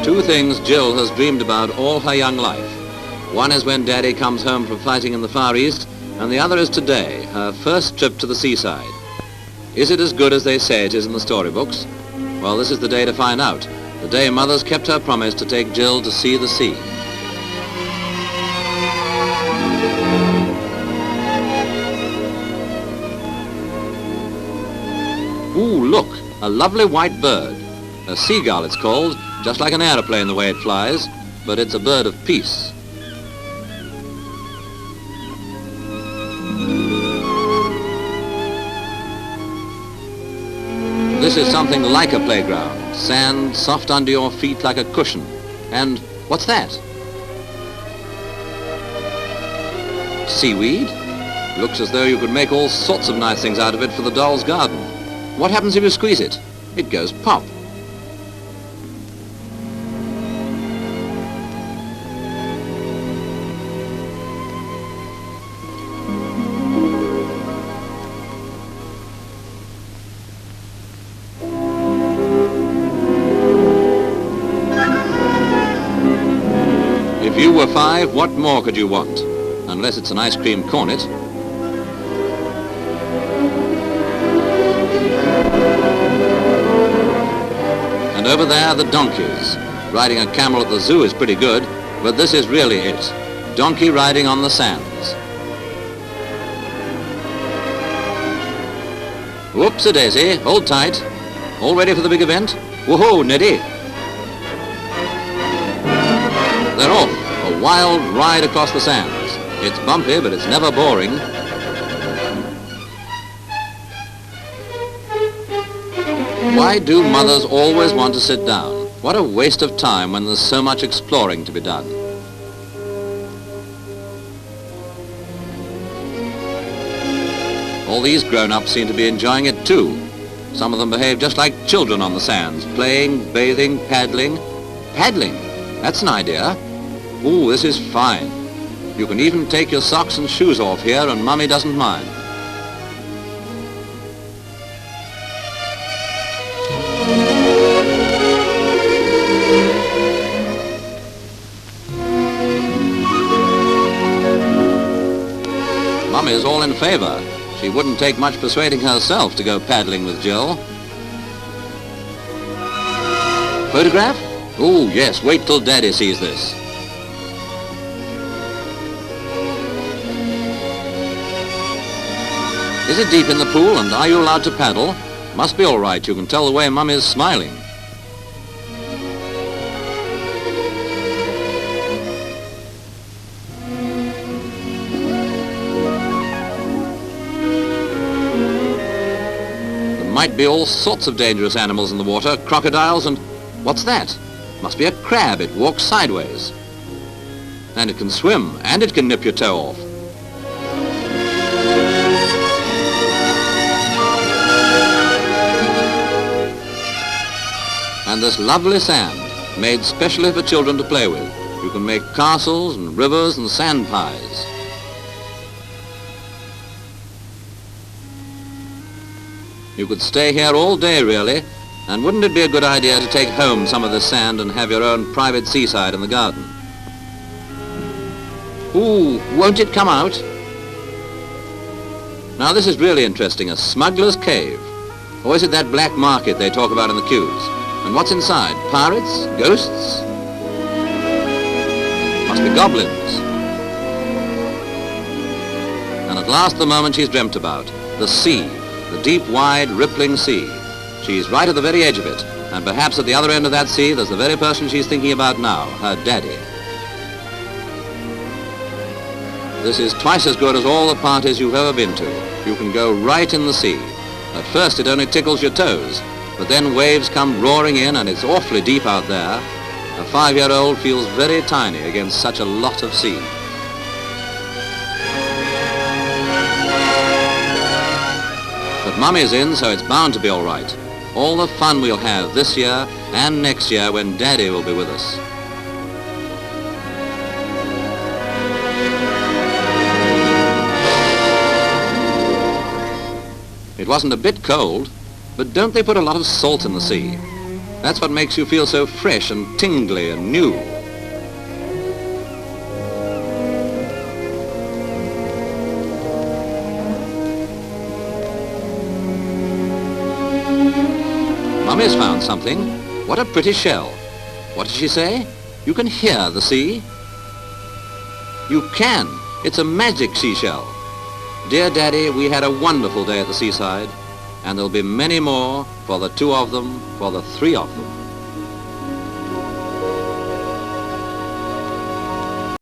Two things Jill has dreamed about all her young life. One is when Daddy comes home from fighting in the Far East, and the other is today, her first trip to the seaside. Is it as good as they say it is in the storybooks? Well, this is the day to find out. The day Mother's kept her promise to take Jill to see the sea. Ooh, look, a lovely white bird. A seagull it's called, just like an aeroplane the way it flies, but it's a bird of peace. This is something like a playground, sand soft under your feet like a cushion. And what's that? Seaweed? Looks as though you could make all sorts of nice things out of it for the doll's garden. What happens if you squeeze it? It goes pop. If you were 5, what more could you want? Unless it's an ice cream cornet. And over there, the donkeys. Riding a camel at the zoo is pretty good, but this is really it. Donkey riding on the sands. Whoops-a-daisy, hold tight. All ready for the big event? Woohoo, Neddy. They're off, a wild ride across the sands. It's bumpy, but it's never boring. Why do mothers always want to sit down? What a waste of time when there's so much exploring to be done. All these grown-ups seem to be enjoying it too. Some of them behave just like children on the sands, playing, bathing, paddling. Paddling? That's an idea. Ooh, this is fine. You can even take your socks and shoes off here and Mummy doesn't mind. Mummy is all in favor. She wouldn't take much persuading herself to go paddling with Jill. Photograph? Oh, yes, wait till Daddy sees this. Is it deep in the pool and are you allowed to paddle? Must be all right, you can tell the way Mum is smiling. There might be all sorts of dangerous animals in the water, crocodiles and... what's that? Must be a crab, it walks sideways. And it can swim, and it can nip your toe off. And this lovely sand, made specially for children to play with. You can make castles and rivers and sand pies. You could stay here all day, really, and wouldn't it be a good idea to take home some of the sand and have your own private seaside in the garden? Ooh, won't it come out? Now this is really interesting, a smuggler's cave. Or is it that black market they talk about in the queues? And what's inside? Pirates? Ghosts? Must be goblins. And at last the moment she's dreamt about. The sea. The deep, wide, rippling sea. She's right at the very edge of it. And perhaps at the other end of that sea there's the very person she's thinking about now, her daddy. This is twice as good as all the parties you've ever been to. You can go right in the sea. At first it only tickles your toes. But then waves come roaring in and it's awfully deep out there. A 5-year-old feels very tiny against such a lot of sea. But Mummy's in, so it's bound to be all right. All the fun we'll have this year and next year when Daddy will be with us. It wasn't a bit cold. But don't they put a lot of salt in the sea? That's what makes you feel so fresh and tingly and new. Mummy's found something. What a pretty shell. What did she say? You can hear the sea? You can. It's a magic seashell. Dear Daddy, we had a wonderful day at the seaside, and there'll be many more for the two of them, for the three of them.